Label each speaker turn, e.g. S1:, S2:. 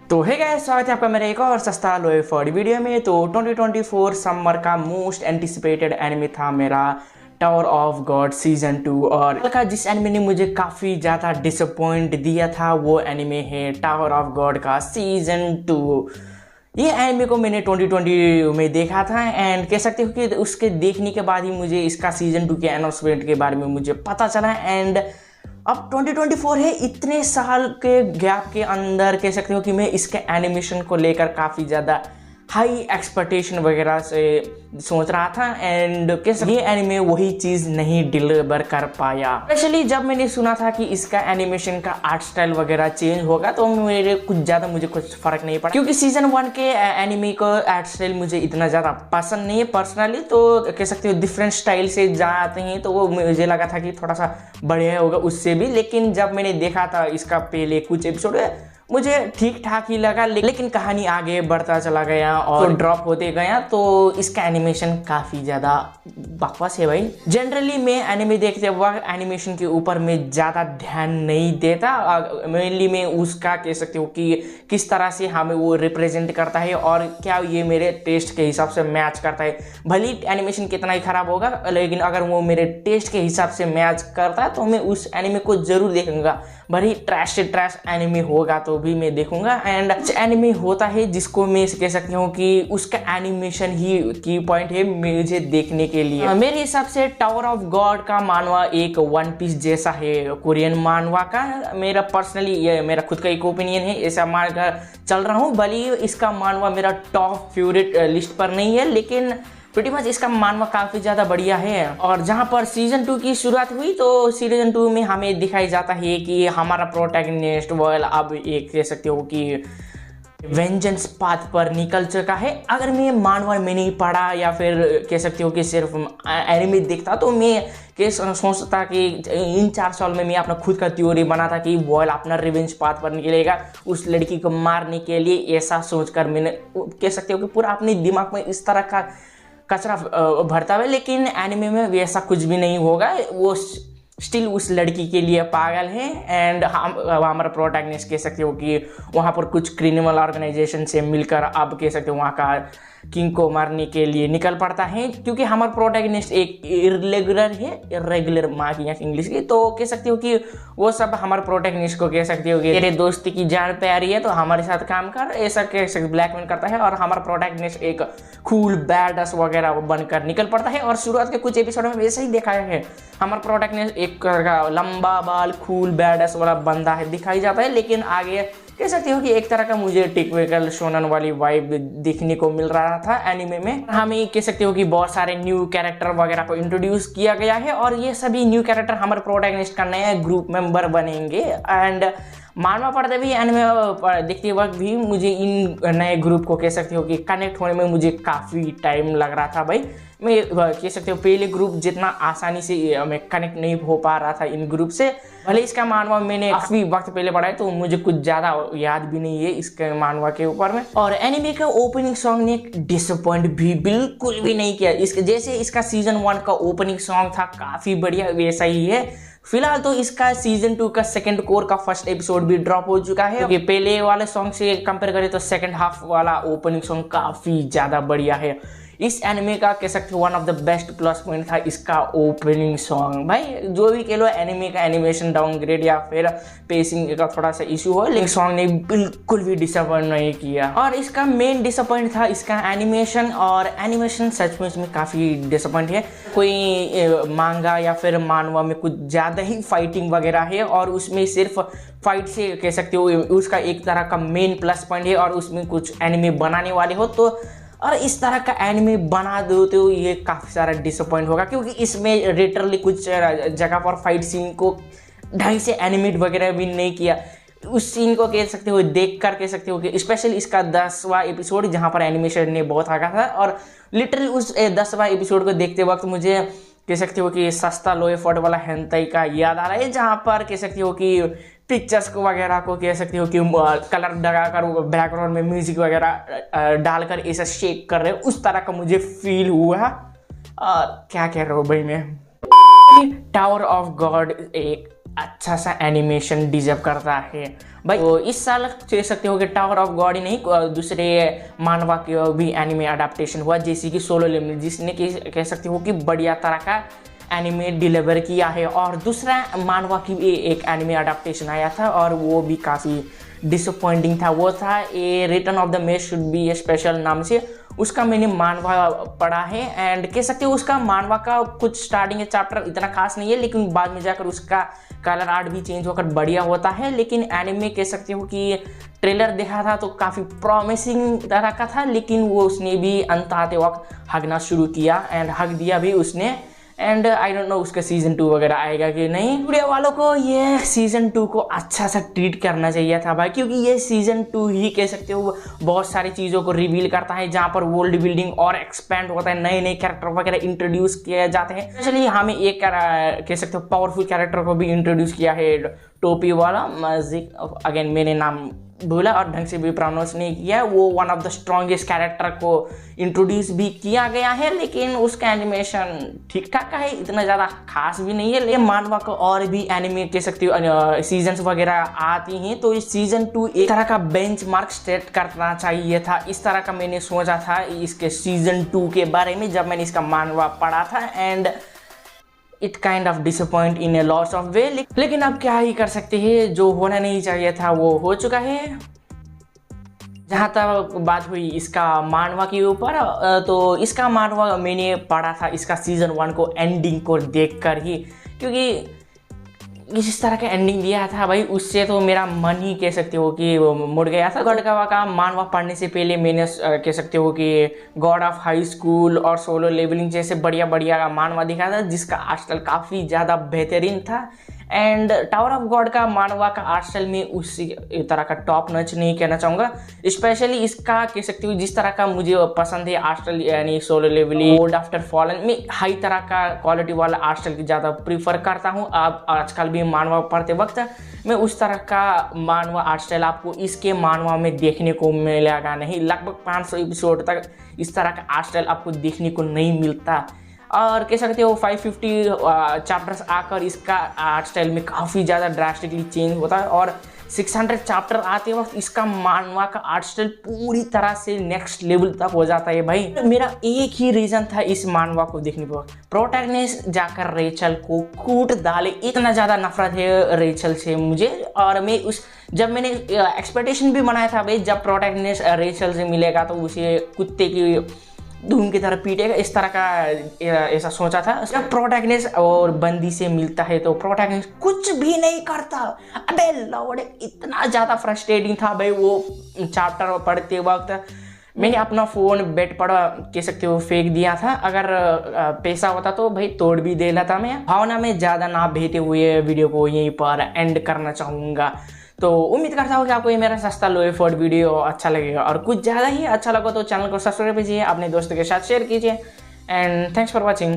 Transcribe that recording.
S1: तो hey guys, स्वागत है आपका मेरे एक और सस्ता लोए फॉर वीडियो में। तो 2024 समर का मोस्ट एंटिसिपेटेड एनिमे था मेरा टावर ऑफ गॉड सीजन 2। और का जिस एनिमे ने मुझे काफ़ी ज़्यादा डिसअपॉइंट दिया था वो एनिमे है टावर ऑफ गॉड का सीजन 2। ये एनिमे को मैंने 2020 में देखा था एंड कह सकते हो कि उसके देखने के बाद ही मुझे इसका सीजन 2 के अनाउंसमेंट के बारे में मुझे पता चला। एंड अब 2024 है, इतने साल के गैप के अंदर कह सकते हो कि मैं इसके एनिमेशन को लेकर काफ़ी ज़्यादा हाई एक्सपेक्टेशन वगैरह से सोच रहा था एंड ये एनिमे वही चीज़ नहीं डिलीवर कर पाया। स्पेशली जब मैंने सुना था कि इसका एनिमेशन का आर्ट स्टाइल वगैरह चेंज होगा तो मुझे कुछ फर्क नहीं पड़ा, क्योंकि सीजन 1 के एनिमे का आर्ट स्टाइल मुझे इतना ज़्यादा पसंद नहीं है पर्सनली। तो कह सकते हो डिफरेंट स्टाइल से जाते हैं तो वो मुझे लगा था कि थोड़ा सा बढ़िया होगा उससे भी। लेकिन जब मैंने देखा था इसका पहले कुछ एपिसोड मुझे ठीक ठाक ही लगा, लेकिन कहानी आगे बढ़ता चला गया और ड्रॉप होते गया तो इसका एनिमेशन काफ़ी ज़्यादा बकवास है भाई। जनरली मैं एनिमे देखते वक्त एनिमेशन के ऊपर मैं ज़्यादा ध्यान नहीं देता, मेनली मैं उसका कह सकते हो कि किस तरह से हमें वो रिप्रेजेंट करता है और क्या ये मेरे टेस्ट के हिसाब से मैच करता है। भले एनिमेशन कितना ही ख़राब होगा, लेकिन अगर वो मेरे टेस्ट के हिसाब से मैच करता है तो मैं उस एनिमे को ज़रूर देखूंगा। भले ट्रैश से ट्रैश एनिमे होगा तो भी मैं देखूंगा। एंड एनिमे होता है जिसको मैं कह सकती हूँ कि उसका एनिमेशन ही की पॉइंट है मुझे देखने के लिए। मेरे हिसाब से टावर ऑफ गॉड का मानवा एक वन पीस जैसा है कोरियन मानवा का। मेरा पर्सनली ये मेरा खुद का एक ओपिनियन है, ऐसा मानकर चल रहा हूँ। भले इसका मानवा मेरा टॉप फेवरेट लिस्ट पर नहीं है, लेकिन प्रीटी मच इसका मानवा काफ़ी ज़्यादा बढ़िया है। और जहाँ पर सीजन 2 की शुरुआत हुई तो सीजन 2 में हमें दिखाई जाता है कि हमारा प्रोटैगनिस्ट वेल अब एक कह सकते हो कि वेंजेंस पाथ पर निकल चुका है। अगर मैं मानवा में नहीं पढ़ा या फिर कह सकते हो कि सिर्फ एनिमे देखता तो मैं सोचता कि इन 4 साल में मैं अपना खुद का थ्योरी बना था कि वॉयल अपना रिवेंज पाथ पर निकलेगा उस लड़की को मारने के लिए। ऐसा सोचकर मैंने कह सकते हो कि पूरा अपने दिमाग में इस तरह का कचरा भरता हुआ, लेकिन एनिमे में वैसा कुछ भी नहीं होगा। वो स्टिल उस लड़की के लिए पागल है एंड हमारा प्रोटैगनिस्ट कह सकते हो कि वहाँ पर कुछ क्रिमिनल ऑर्गेनाइजेशन से मिलकर अब कह सकते हो वहाँ का किंग को मारने के लिए निकल पड़ता है, क्योंकि हमारा प्रोटैगनिस्ट एक इरेगुलर माँ की इंग्लिश की। तो कह सकते हो कि वो सब हमारे प्रोटैगनिस्ट को कह सकते हो कि तेरे दोस्ती की जान प्यारी है तो हमारे साथ काम कर, ऐसा कह सकते ब्लैकमेल करता है। और हमारा प्रोटैगनिस्ट एक कूल बैडस वगैरह बनकर निकल पड़ता है। और शुरुआत के कुछ एपिसोड में वैसे ही दिखाया है, हमारा प्रोटैगनिस्ट एक लंबा बाल कूल बैडस वाला बंदा है दिखाई जाता है, लेकिन आगे कह सकते हो कि एक तरह का मुझे टिपिकल शोनन वाली वाइब देखने को मिल रहा था एनिमे में। हमें कह सकते हो कि बहुत सारे न्यू कैरेक्टर वगैरह को इंट्रोड्यूस किया गया है और ये सभी न्यू कैरेक्टर हमारे प्रोटैगनिस्ट का नया ग्रुप मेंबर बनेंगे। एंड मानवा पड़ता भी एनिमे देखते वक्त भी मुझे इन नए ग्रुप को कह सकते हो कि कनेक्ट होने में मुझे काफ़ी टाइम लग रहा था भाई। मैं कह सकते हो पहले ग्रुप जितना आसानी से मैं कनेक्ट नहीं हो पा रहा था इन ग्रुप से। भले इसका मानवा मैंने काफ़ी वक्त पहले पढ़ा है तो मुझे कुछ ज़्यादा याद भी नहीं है इसके मानवा के ऊपर में। और एनिमे का ओपनिंग सॉन्ग ने डिसअपॉइंट भी बिल्कुल भी नहीं किया। इसके जैसे इसका सीजन 1 का ओपनिंग सॉन्ग था काफ़ी बढ़िया, वैसा ही है। फिलहाल तो इसका सीजन 2 का सेकंड कोर का फर्स्ट एपिसोड भी ड्रॉप हो चुका है, क्योंकि पहले वाले सॉन्ग से कंपेयर करें तो सेकंड हाफ वाला ओपनिंग सॉन्ग काफ़ी ज़्यादा बढ़िया है। इस एनिमे का कह सकते हो one of the best plus point था इसका ओपनिंग सॉन्ग। भाई जो भी कह लो एनिमे का एनिमेशन डाउनग्रेड या फिर पेसिंग का थोड़ा सा इशू हो, लेकिन सॉन्ग ने बिल्कुल भी डिसअपॉइंट नहीं किया। और इसका मेन डिसअपॉइंट था इसका एनिमेशन, और एनिमेशन सचमुच में काफ़ी डिसअपॉइंट है। कोई मांगा या फिर मानवा में कुछ ज़्यादा ही फाइटिंग वगैरह है और उसमें सिर्फ फाइट से कह सकते हो उसका एक तरह का मेन प्लस पॉइंट है। और उसमें कुछ एनिमे बनाने वाले हो तो और इस तरह का एनिमे बना देते हो ये काफ़ी सारा डिसअपॉइंट होगा, क्योंकि इसमें लिटरली कुछ जगह पर फाइट सीन को ढंग से एनिमेट वगैरह भी नहीं किया। उस सीन को कह सकते हो देख कर कह सकते हो कि स्पेशली इसका 10वां एपिसोड जहाँ पर एनिमेशन ने बहुत आगा था, और लिटरली उस 10वां एपिसोड को देखते वक्त मुझे कह सकते हो कि सस्ता लोए फॉट वाला हेंताई का याद आ रहा है, जहाँ पर कह सकते हो कि पिक्चर्स को वगैरह को कह सकते हो कि कलर लगाकर बैकग्राउंड में म्यूजिक वगैरह डालकर ऐसा शेक कर रहे हो, उस तरह का मुझे फील हुआ। और क्या कह रहा हूँ भाई मैं, टावर ऑफ गॉड एक अच्छा सा एनिमेशन डिजर्व करता है भाई। तो इस साल कह सकते हो कि टावर ऑफ गॉड ही नहीं, दूसरे मानवा के भी एनिमे अडेप्टेशन हुआ, जैसे कि सोलो लेवलिंग, जिसने कह सकते हो कि बढ़िया तरह का एनिमे डिलीवर किया है। और दूसरा मानवा की भी एक एनिमे अडेप्टेशन आया था और वो भी काफ़ी डिसअपॉइंटिंग था। वो था a return of the mess should be a special नाम से, उसका मैंने मानवा पढ़ा है एंड कह सकते हो उसका मानवा का कुछ स्टार्टिंग चैप्टर इतना खास नहीं है, लेकिन बाद में जाकर उसका कलर आर्ट भी चेंज होकर बढ़िया होता है। लेकिन एनिमे कह सकते हो कि ट्रेलर देखा था तो काफ़ी प्रॉमिसिंग तरह का था, लेकिन वो उसने भी अंत आते वक्त हगना शुरू किया एंड हग दिया भी उसने। एंड आई डोंट नो उसका सीजन 2 वगैरह आएगा कि नहीं। स्टूडियो वालों को ये सीजन 2 को अच्छा सा ट्रीट करना चाहिए था भाई, क्योंकि ये सीजन 2 ही कह सकते हो बहुत सारी चीज़ों को रिवील करता है, जहाँ पर वर्ल्ड बिल्डिंग और एक्सपेंड होता है, नए नए कैरेक्टर वगैरह इंट्रोड्यूस किए जाते हैं। स्पेशली हमें एक कह सकते हो पावरफुल कैरेक्टर को भी इंट्रोड्यूस किया है, टोपी वाला मजिक, अगेन मैंने नाम भूला और ढंग से भी प्रोनाउंस नहीं किया। वो one of the strongest character को इंट्रोड्यूस भी किया गया है, लेकिन उसका एनिमेशन ठीक ठाक का है, इतना ज़्यादा खास भी नहीं है। लेकिन मानवा को और भी एनिमे कह सकते हो सीजन्स वगैरह आती हैं, तो इस सीजन 2 एक तरह का बेंचमार्क सेट करना चाहिए था। इस तरह का मैंने सोचा था इसके सीजन 2 के बारे में जब मैंने इसका मानवा पढ़ा था, and it kind of disappoint in A lots of वे। लेकिन अब क्या ही कर सकते हैं, जो होना नहीं चाहिए था वो हो चुका है। जहाँ तक बात हुई इसका मानवा के ऊपर, तो इसका मानवा मैंने पढ़ा था इसका सीजन 1 को एंडिंग को देखकर ही, क्योंकि इस तरह का एंडिंग दिया था भाई, उससे तो मेरा मन ही कह सकते हो कि मुड़ गया था। गढ़गावा का मानवा पढ़ने से पहले मैंने कह सकते हो कि गॉड ऑफ हाई स्कूल और सोलो लेवलिंग जैसे बढ़िया बढ़िया मानवा दिखा था, जिसका आर्ट स्टाइल काफ़ी ज़्यादा बेहतरीन था। एंड टावर ऑफ गॉड का मानवा का आर्ट स्टाइल में उसी तरह का टॉप नच नहीं कहना चाहूँगा, स्पेशली इसका कह सकते हो जिस तरह का मुझे पसंद है आर्ट स्टाइल, यानी solo levelling, gold after fallen में हाई तरह का क्वालिटी वाला आर्ट स्टाइल ज़्यादा प्रीफर करता हूँ। अब आजकल भी मानवा पढ़ते वक्त मैं उस तरह का मानवा आर्ट स्टाइल आपको इसके मानवा में देखने को मिलेगा नहीं। लगभग 500 एपिसोड तक इस तरह का आर्ट स्टाइल आपको देखने को नहीं मिलता, और कह सकते हो 550 चैप्टर्स आकर इसका आर्ट स्टाइल में काफ़ी ज़्यादा ड्रास्टिकली चेंज होता है, और 600 चैप्टर आते वक्त इसका मानवा का आर्ट स्टाइल पूरी तरह से नेक्स्ट लेवल तक हो जाता है भाई। मेरा एक ही रीज़न था इस मानवा को देखने पर, प्रोटैगनिस्ट जाकर रेचल को कूट डाले। इतना ज़्यादा नफरत है रेचल से मुझे, और मैं जब मैंने एक्सपेक्टेशन भी बनाया था भाई जब प्रोटैगनिस्ट रेचल से मिलेगा तो उसे कुत्ते की धूम की तरह पीटेगा, इस तरह का ऐसा सोचा था। जब प्रोटैगनिस्ट और बंदी से मिलता है तो प्रोटैगनिस्ट कुछ भी नहीं करता। अबे लौड़े, इतना ज़्यादा फ्रस्ट्रेटिंग था भाई वो चैप्टर पढ़ते वक्त। मैंने अपना फ़ोन बेड पर कह सकते हो फेंक दिया था, अगर पैसा होता तो भाई तोड़ भी दे लेता। मैं भावना में ज़्यादा ना बहते हुए वीडियो को यहीं पर एंड करना चाहूँगा। तो उम्मीद करता हूँ कि आपको ये मेरा सस्ता लो एफर्ट वीडियो अच्छा लगेगा, और कुछ ज़्यादा ही अच्छा लगा तो चैनल को सब्सक्राइब कीजिए, अपने दोस्तों के साथ शेयर कीजिए, एंड थैंक्स फॉर वॉचिंग।